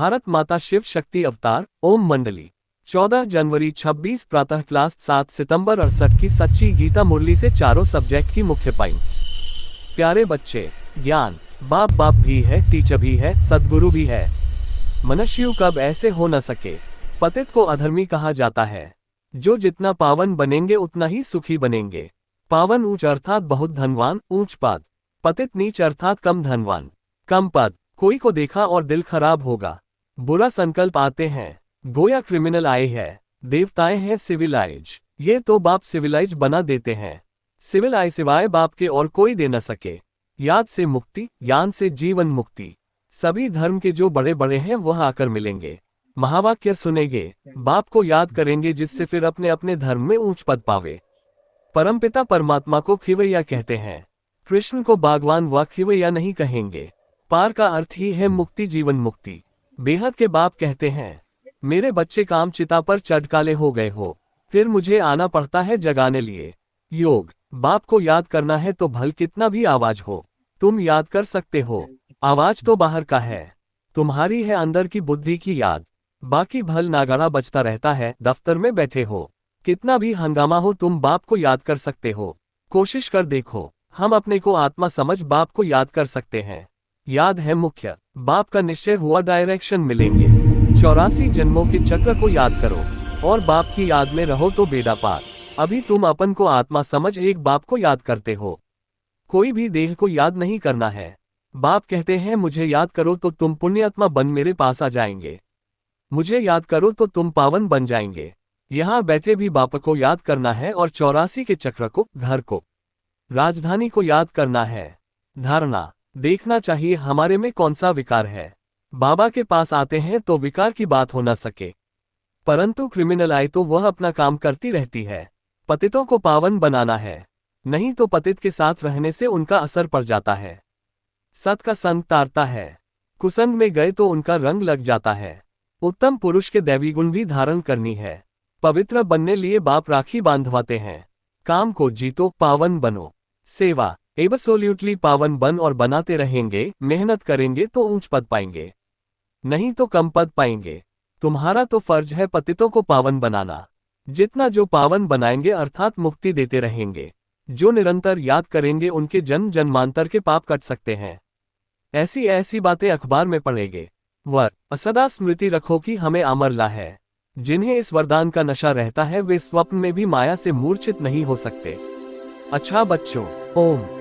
भारत माता शिव शक्ति अवतार ओम मंडली। 14 जनवरी 26 प्रातः क्लास 7 सितंबर 68 की सच्ची गीता मुरली से चारों सब्जेक्ट की मुख्य पॉइंट्स। प्यारे बच्चे, ज्ञान बाप बाप भी है, टीचर भी है, सद्गुरु भी है। मनुष्य कब ऐसे हो न सके। पतित को अधर्मी कहा जाता है। जो जितना पावन बनेंगे उतना ही सुखी बनेंगे। पावन ऊंच अर्थात बहुत धनवान, ऊंच पद। पतित नीच अर्थात कम धनवान, कम पद। कोई को देखा और दिल खराब होगा। बुरा संकल्प आते हैं, गोया क्रिमिनल आए हैं। देवताएं हैं सिविलाइज, ये तो बाप सिविलाइज बना देते हैं। सिविल आए सिवाय बाप के और कोई दे न सके। याद से मुक्ति, ज्ञान से जीवन मुक्ति। सभी धर्म के जो बड़े बड़े हैं वह आकर मिलेंगे, महावाक्य सुनेंगे, बाप को याद करेंगे, जिससे फिर अपने अपने धर्म में ऊंच पद पावे। परमपिता परमात्मा को खिवैया कहते हैं। कृष्ण को भगवान व खिवैया नहीं कहेंगे। पार का अर्थ ही है मुक्ति, जीवन मुक्ति। बेहद के बाप कहते हैं, मेरे बच्चे काम चिता पर चढ़ काले हो गए हो, फिर मुझे आना पड़ता है जगाने लिए। योग बाप को याद करना है तो भल कितना भी आवाज हो, तुम याद कर सकते हो। आवाज तो बाहर का है, तुम्हारी है अंदर की बुद्धि की याद। बाकी भल नागाड़ा बजता रहता है, दफ्तर में बैठे हो, कितना भी हंगामा हो, तुम बाप को याद कर सकते हो। कोशिश कर देखो, हम अपने को आत्मा समझ बाप को याद कर सकते हैं। याद है मुख्य, बाप का निश्चय हुआ डायरेक्शन मिलेंगे। 84 जन्मों के चक्र को याद करो और बाप की याद में रहो तो बेड़ा पार। अभी तुम अपन को आत्मा समझ एक बाप को याद करते हो, कोई भी देह को याद नहीं करना है। बाप कहते हैं मुझे याद करो तो तुम पुण्यात्मा बन मेरे पास आ जाएंगे। मुझे याद करो तो तुम पावन बन जाएंगे। यहाँ बैठे भी बाप को याद करना है और 84 के चक्र को, घर को, राजधानी को याद करना है। धारणा देखना चाहिए हमारे में कौन सा विकार है। बाबा के पास आते हैं तो विकार की बात हो न सके, परंतु क्रिमिनल आए तो वह अपना काम करती रहती है। पतितों को पावन बनाना है, नहीं तो पतित के साथ रहने से उनका असर पड़ जाता है। सत का संग तारता है, कुसंग में गए तो उनका रंग लग जाता है। उत्तम पुरुष के दैवी गुण भी धारण करनी है। पवित्र बनने लिए बाप राखी बांधवाते हैं। काम को जीतो, पावन बनो। सेवा एब्सोल्यूटली पावन बन और बनाते रहेंगे। मेहनत करेंगे तो ऊंच पद पाएंगे, नहीं तो कम पद पाएंगे। तुम्हारा तो फर्ज है पतितों को पावन बनाना। जितना जो पावन बनाएंगे अर्थात मुक्ति देते रहेंगे। जो निरंतर याद करेंगे उनके जन्म जन्मांतर के पाप कट सकते हैं। ऐसी ऐसी बातें अखबार में पढ़ेंगे। सदा स्मृति रखो कि हमें अमरला है। जिन्हें इस वरदान का नशा रहता है वे स्वप्न में भी माया से मूर्छित नहीं हो सकते। अच्छा बच्चों, ओम।